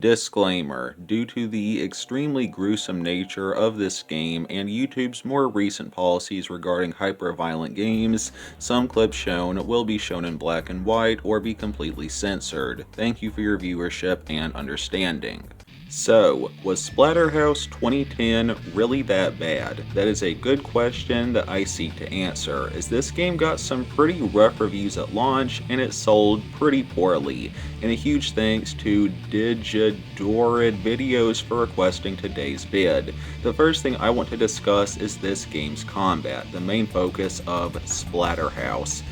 Disclaimer: due to the extremely gruesome nature of this game and YouTube's more recent policies regarding hyper-violent games, some clips shown will be shown in black and white or be completely censored. Thank you for your viewership and understanding. So, was Splatterhouse 2010 really that bad? That is a good question that I seek to answer, as this game got some pretty rough reviews at launch and it sold pretty poorly, and a huge thanks to Digidorid Videos for requesting today's vid. The first thing I want to discuss is this game's combat, the main focus of Splatterhouse.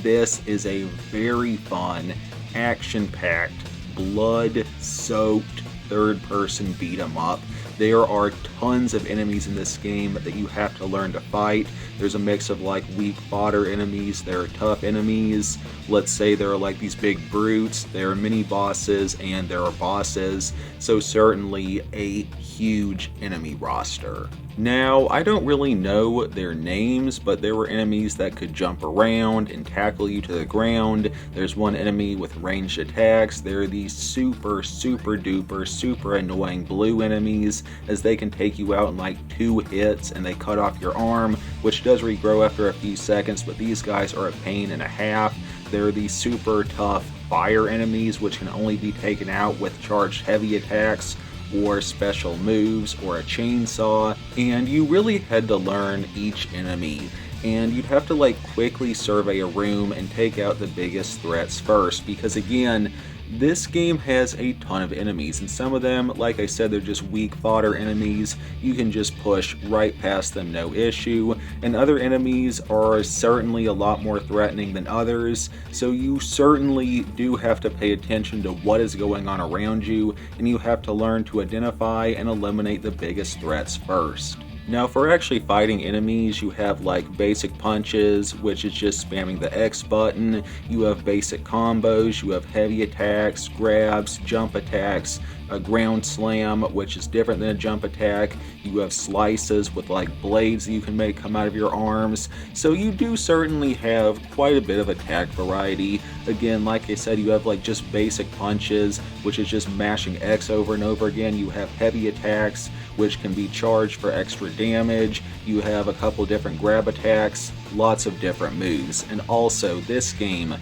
This is a very fun, action-packed, blood-soaked, third-person beat 'em up. There are tons of enemies in this game that you have to learn to fight. There's a mix of like weak fodder enemies, there are tough enemies, let's say there are like these big brutes, there are mini bosses, and there are bosses, so certainly a huge enemy roster. Now, I don't really know their names, but there were enemies that could jump around and tackle you to the ground. There's one enemy with ranged attacks. There are these super duper super annoying blue enemies, as they can take you out in like 2 hits and they cut off your arm, which does regrow after a few seconds, but these guys are a pain and a half. There are these super tough fire enemies, which can only be taken out with charged heavy attacks or special moves or a chainsaw, and you really had to learn each enemy, and you'd have to like quickly survey a room and take out the biggest threats first, because again, this game has a ton of enemies, and some of them, like I said, they're just weak fodder enemies. You can just push right past them, no issue. And other enemies are certainly a lot more threatening than others, so you certainly do have to pay attention to what is going on around you, and you have to learn to identify and eliminate the biggest threats first. Now, for actually fighting enemies, you have like basic punches, which is just spamming the X button. You have basic combos, you have heavy attacks, grabs, jump attacks, a ground slam, which is different than a jump attack. You have slices with like blades that you can make come out of your arms. So you do certainly have quite a bit of attack variety. Again, like I said, you have like just basic punches, which is just mashing X over and over again. You have heavy attacks, which can be charged for extra damage. You have a couple different grab attacks, lots of different moves. And also, this game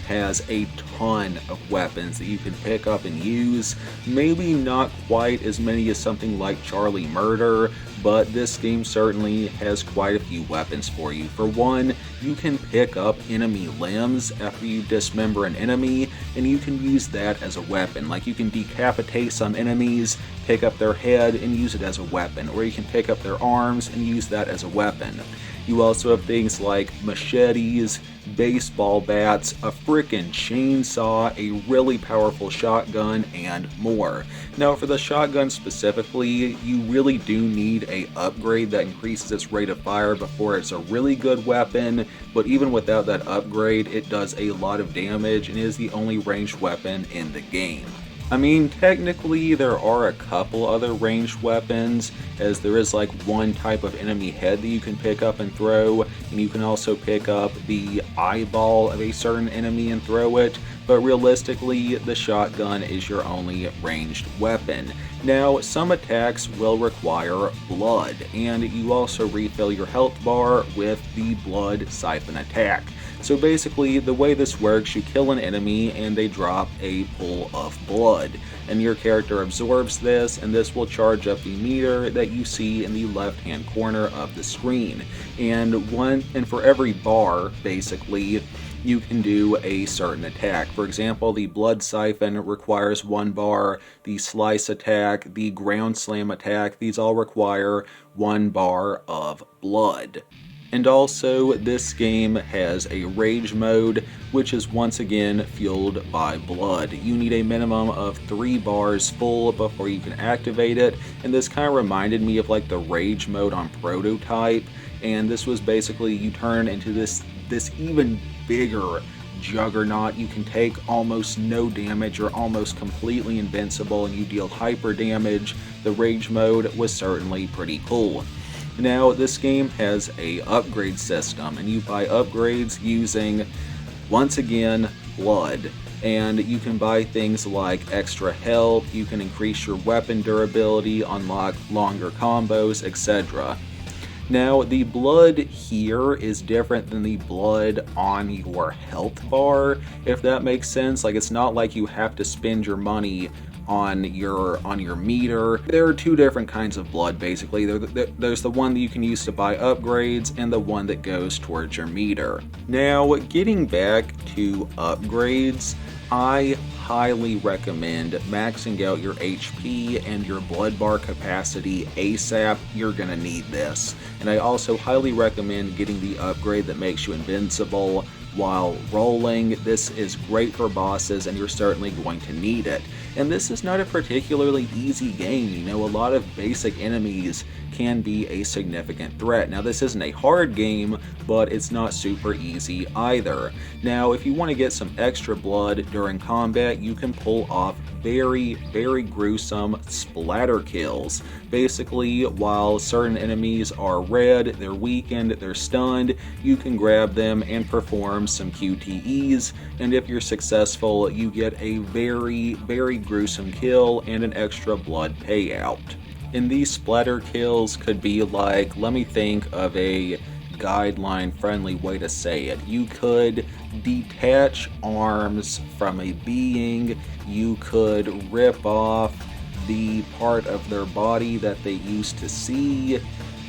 has a ton of weapons that you can pick up and use. Maybe not quite as many as something like Charlie Murder, but this game certainly has quite a few weapons for you. For one, you can pick up enemy limbs after you dismember an enemy, and you can use that as a weapon. Like, you can decapitate some enemies, pick up their head, and use it as a weapon, or you can pick up their arms and use that as a weapon. You also have things like machetes, baseball bats, a frickin' chainsaw, a really powerful shotgun, and more. Now, for the shotgun specifically, you really do need a upgrade that increases its rate of fire before it's a really good weapon, but even without that upgrade, it does a lot of damage and is the only ranged weapon in the game. I mean, technically there are a couple other ranged weapons, as there is like one type of enemy head that you can pick up and throw, and you can also pick up the eyeball of a certain enemy and throw it, but realistically the shotgun is your only ranged weapon. Now, some attacks will require blood, and you also refill your health bar with the blood siphon attack. So basically, the way this works, you kill an enemy and they drop a pool of blood, and your character absorbs this, and this will charge up the meter that you see in the left-hand corner of the screen. And for every bar, basically, you can do a certain attack. For example, the blood siphon requires 1 bar, the slice attack, the ground slam attack, these all require 1 bar of blood. And also, this game has a rage mode, which is once again fueled by blood. You need a minimum of 3 bars full before you can activate it, and this kind of reminded me of like the rage mode on Prototype, and this was basically you turn into this even bigger juggernaut. You can take almost no damage or almost completely invincible, and you deal hyper damage. The rage mode was certainly pretty cool. Now, this game has a upgrade system, and you buy upgrades using, once again, blood. and you can buy things like extra health, you can increase your weapon durability, unlock longer combos, etc. Now, the blood here is different than the blood on your health bar, if that makes sense. Like, it's not like you have to spend your money on your meter. There are two different kinds of blood, basically. There's the one that you can use to buy upgrades, and the one that goes towards your meter. Now, getting back to upgrades, I highly recommend maxing out your HP and your blood bar capacity ASAP. You're gonna need this. And I also highly recommend getting the upgrade that makes you invincible while rolling. This is great for bosses, and you're certainly going to need it. And this is not a particularly easy game. You know, a lot of basic enemies can be a significant threat. Now, this isn't a hard game, but it's not super easy either. Now, if you want to get some extra blood during combat, you can pull off very, very gruesome splatter kills. Basically, while certain enemies are red, they're weakened, they're stunned, you can grab them and perform some QTEs, and if you're successful, you get a very, very gruesome kill and an extra blood payout. And these splatter kills could be like, let me think of a guideline friendly way to say it. You could detach arms from a being, you could rip off the part of their body that they used to see.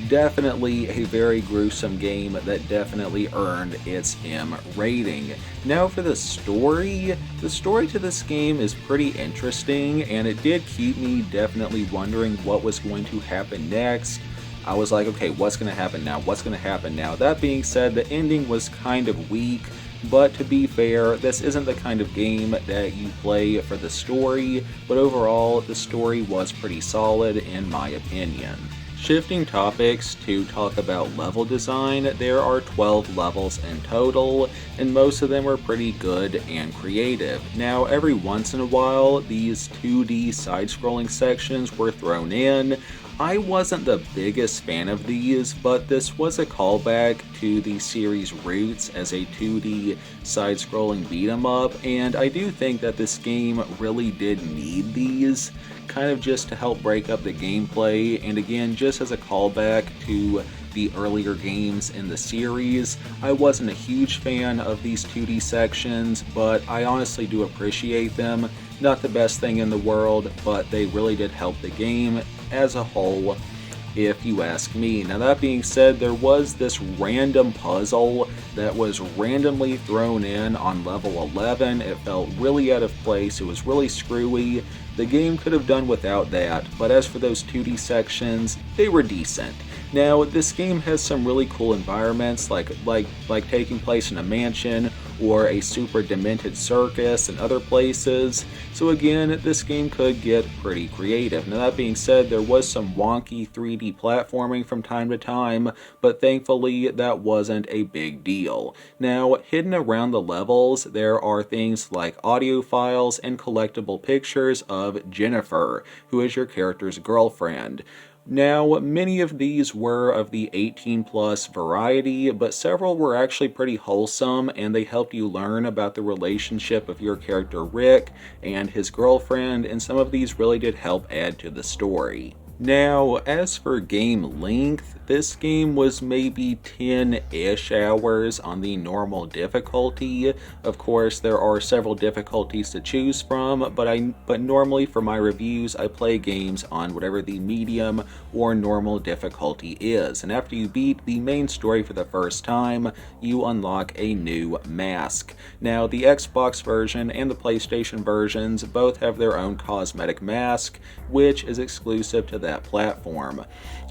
Definitely a very gruesome game that definitely earned its M rating. Now for the story to this game is pretty interesting, and it did keep me definitely wondering what was going to happen next. I was like, okay, what's going to happen now? What's going to happen now? That being said, the ending was kind of weak, but to be fair, this isn't the kind of game that you play for the story, but overall, the story was pretty solid in my opinion. Shifting topics to talk about level design, there are 12 levels in total, and most of them are pretty good and creative. Now, every once in a while, these 2D side-scrolling sections were thrown in. I wasn't the biggest fan of these, but this was a callback to the series' roots as a 2D side-scrolling beat-em-up, and I do think that this game really did need these, kind of just to help break up the gameplay, and again, just as a callback to the earlier games in the series. I wasn't a huge fan of these 2D sections, but I honestly do appreciate them. Not the best thing in the world, but they really did help the game as a whole, if you ask me. Now, that being said, there was this random puzzle that was randomly thrown in on level 11. It felt really out of place. It was really screwy. The game could have done without that, but as for those 2D sections, they were decent. Now, this game has some really cool environments, like taking place in a mansion or a super demented circus and other places. So again, this game could get pretty creative. Now, that being said, there was some wonky 3D platforming from time to time, but thankfully that wasn't a big deal. Now, hidden around the levels, there are things like audio files and collectible pictures of Jennifer, who is your character's girlfriend. Now, many of these were of the 18+ variety, but several were actually pretty wholesome, and they helped you learn about the relationship of your character Rick and his girlfriend, and some of these really did help add to the story. Now, as for game length, this game was maybe 10-ish hours on the normal difficulty. Of course, there are several difficulties to choose from, but normally for my reviews, I play games on whatever the medium or normal difficulty is. And after you beat the main story for the first time, you unlock a new mask. Now, the Xbox version and the PlayStation versions both have their own cosmetic mask, which is exclusive to that platform.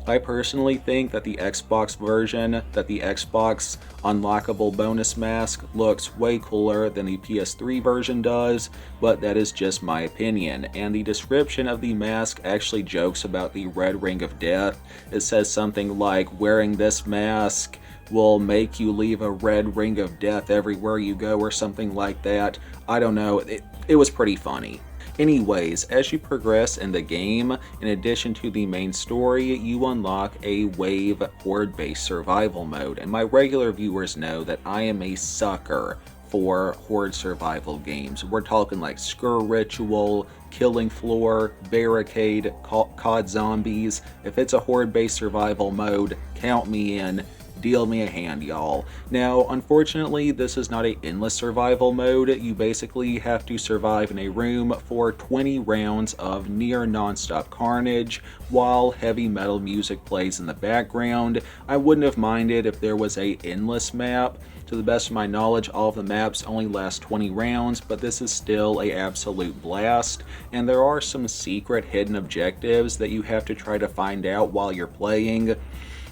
I personally think that the Xbox version, that the Xbox unlockable bonus mask looks way cooler than the PS3 version does, but that is just my opinion. And the description of the mask actually jokes about the red ring of death. It says something like, wearing this mask will make you leave a red ring of death everywhere you go, or something like that. I don't know, it was pretty funny. Anyways, as you progress in the game, in addition to the main story, you unlock a wave horde-based survival mode, and my regular viewers know that I am a sucker for horde survival games. We're talking like Skur Ritual, Killing Floor, Barricade, COD Zombies. If it's a horde-based survival mode, count me in. Deal me a hand, y'all. Now, unfortunately, this is not an endless survival mode. You basically have to survive in a room for 20 rounds of near non-stop carnage while heavy metal music plays in the background. I wouldn't have minded if there was a endless map. To the best of my knowledge, all of the maps only last 20 rounds, but this is still an absolute blast, and there are some secret hidden objectives that you have to try to find out while you're playing,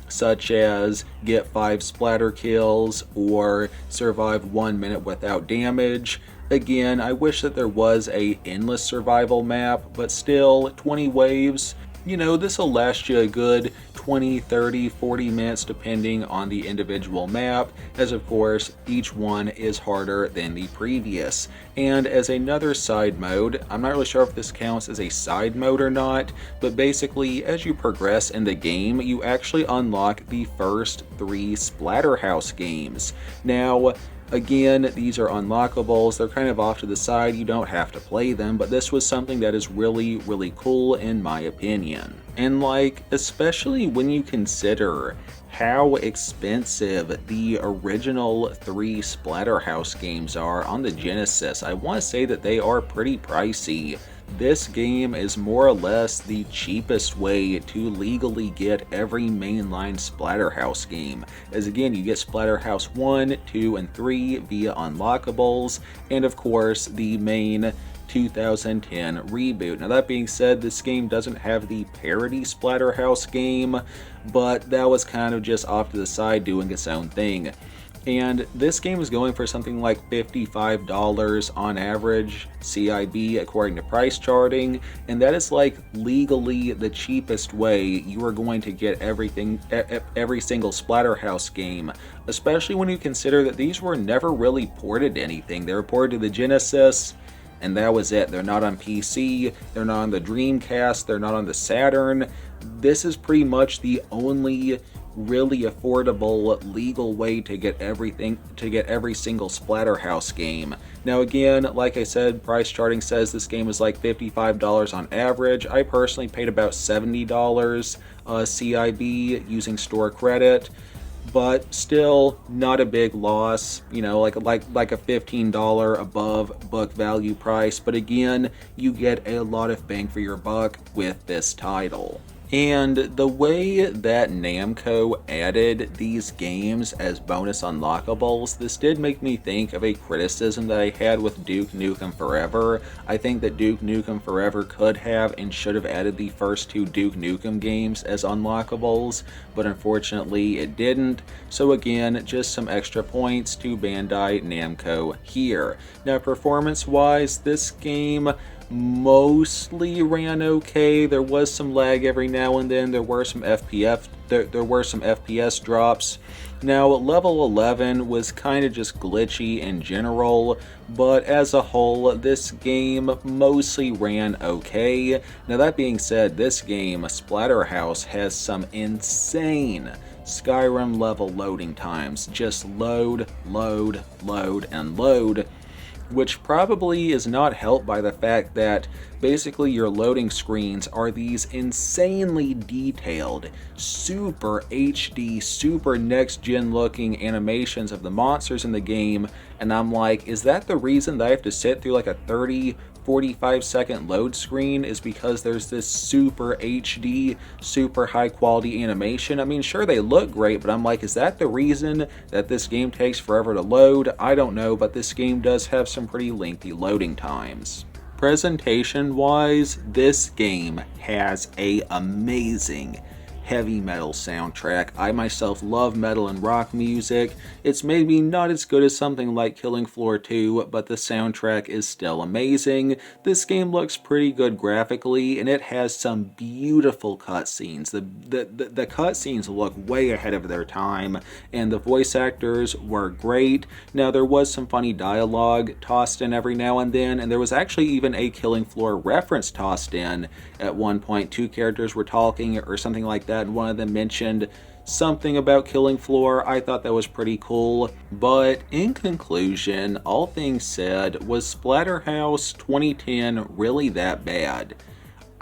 such as get 5 splatter kills or survive 1 minute without damage. Again, I wish that there was a endless survival map, but still, 20 waves, you know, this will last you a good 20, 30, 40 minutes depending on the individual map, as of course each one is harder than the previous. And as another side mode, I'm not really sure if this counts as a side mode or not, but basically as you progress in the game, you actually unlock the first 3 Splatterhouse games. Now, again, these are unlockables. They're kind of off to the side. You don't have to play them, but this was something that is really, really cool in my opinion. And like, especially when you consider how expensive the original 3 Splatterhouse games are on the Genesis, I want to say that they are pretty pricey. This game is more or less the cheapest way to legally get every mainline Splatterhouse game, as again you get Splatterhouse 1, 2, and 3 via unlockables, and of course the main 2010 reboot. Now that being said, this game doesn't have the parody Splatterhouse game, but that was kind of just off to the side doing its own thing. And this game is going for something like $55 on average CIB according to price charting, and that is like legally the cheapest way you are going to get every single Splatterhouse game, especially when you consider that these were never really ported to anything. They were ported to the Genesis, and that was it. They're not on PC, they're not on the Dreamcast, they're not on the Saturn. This is pretty much the only really affordable legal way to get every single Splatterhouse game. Now again, like I said, price charting says this game is like $55 on average. I personally paid about $70 CIB using store credit, but still not a big loss, you know, like a $15 above book value price. But again, you get a lot of bang for your buck with this title. And the way that Namco added these games as bonus unlockables, this did make me think of a criticism that I had with Duke Nukem Forever. I think that Duke Nukem Forever could have and should have added the first 2 Duke Nukem games as unlockables, but unfortunately it didn't. So again, just some extra points to Bandai Namco here. Now performance-wise, this game mostly ran okay. There was some lag every now and then. There were some FPS drops. Now level 11 was kind of just glitchy in general, but as a whole this game mostly ran okay. Now that being said, this game, Splatterhouse, has some insane Skyrim level loading times. Just load, load, load, and load, which probably is not helped by the fact that basically your loading screens are these insanely detailed, super HD, super next-gen looking animations of the monsters in the game, and I'm like, is that the reason that I have to sit through like a 45 second load screen, is because there's this super HD, super high quality animation? I mean, sure, they look great, but I'm like, is that the reason that this game takes forever to load? I don't know, but this game does have some pretty lengthy loading times. Presentation wise, this game has an amazing heavy metal soundtrack. I myself love metal and rock music. It's maybe not as good as something like Killing Floor 2, but the soundtrack is still amazing. This game looks pretty good graphically, and it has some beautiful cutscenes. The cutscenes look way ahead of their time, and the voice actors were great. Now, there was some funny dialogue tossed in every now and then, and there was actually even a Killing Floor reference tossed in at one point. 2 characters were talking or something like that, chat, and one of them mentioned something about Killing Floor. I thought that was pretty cool. But in conclusion, all things said, was Splatterhouse 2010 really that bad?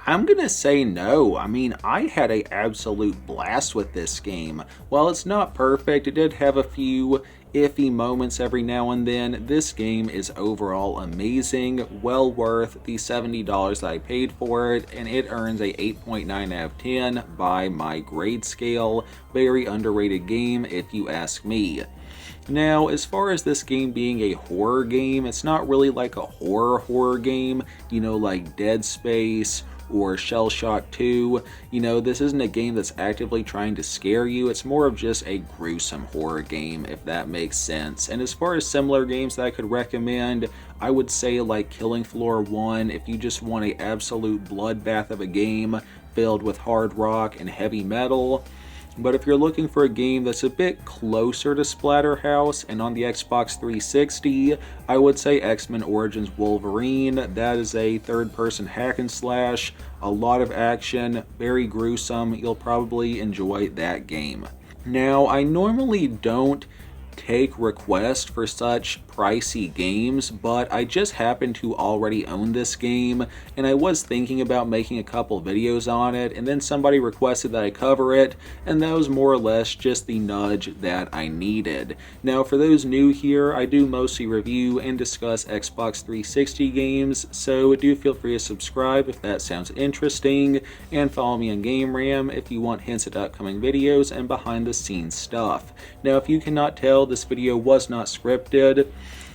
I'm gonna say no. I mean, I had an absolute blast with this game. While it's not perfect, it did have a few iffy moments every now and then. This game is overall amazing, well worth the $70 that I paid for it, and it earns a 8.9 out of 10 by my grade scale. Very underrated game if you ask me. Now, as far as this game being a horror game, it's not really like a horror game, you know, like Dead Space or Shell Shock 2. You know, this isn't a game that's actively trying to scare you. It's more of just a gruesome horror game, if that makes sense. And as far as similar games that I could recommend, I would say like Killing Floor 1 if you just want an absolute bloodbath of a game filled with hard rock and heavy metal. But if you're looking for a game that's a bit closer to Splatterhouse and on the Xbox 360, I would say X-Men Origins Wolverine. That is a third-person hack and slash, a lot of action, very gruesome. You'll probably enjoy that game. Now, I normally don't take requests for such pricey games, but I just happen to already own this game, and I was thinking about making a couple videos on it, and then somebody requested that I cover it, and that was more or less just the nudge that I needed. Now, for those new here, I do mostly review and discuss Xbox 360 games, so do feel free to subscribe if that sounds interesting, and follow me on GameRam if you want hints at upcoming videos and behind the scenes stuff. Now, if you cannot tell, this video was not scripted.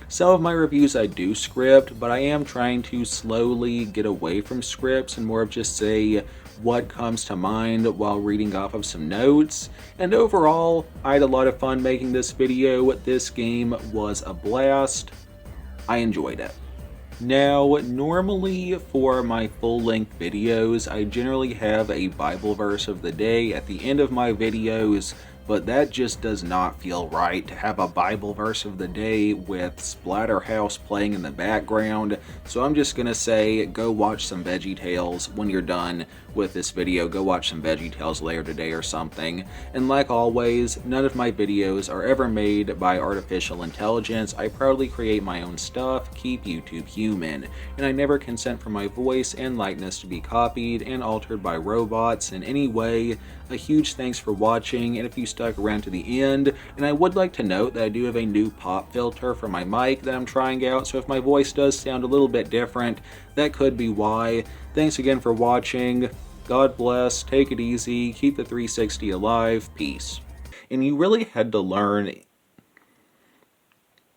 Some of my reviews I do script, but I am trying to slowly get away from scripts and more of just say what comes to mind while reading off of some notes. And overall, I had a lot of fun making this video. This game was a blast. I enjoyed it. Now, normally for my full-length videos, I generally have a Bible verse of the day at the end of my videos, but that just does not feel right to have a Bible verse of the day with Splatterhouse playing in the background. So I'm just gonna say, go watch some VeggieTales when you're done with this video. Go watch some VeggieTales later today or something. And like always, none of my videos are ever made by artificial intelligence. I proudly create my own stuff, keep YouTube human, and I never consent for my voice and likeness to be copied and altered by robots in any way. A huge thanks for watching, and if you stuck around to the end, and I would like to note that I do have a new pop filter for my mic that I'm trying out, so if my voice does sound a little bit different, that could be why. Thanks again for watching. God bless, take it easy, keep the 360 alive, peace. And you really had to learn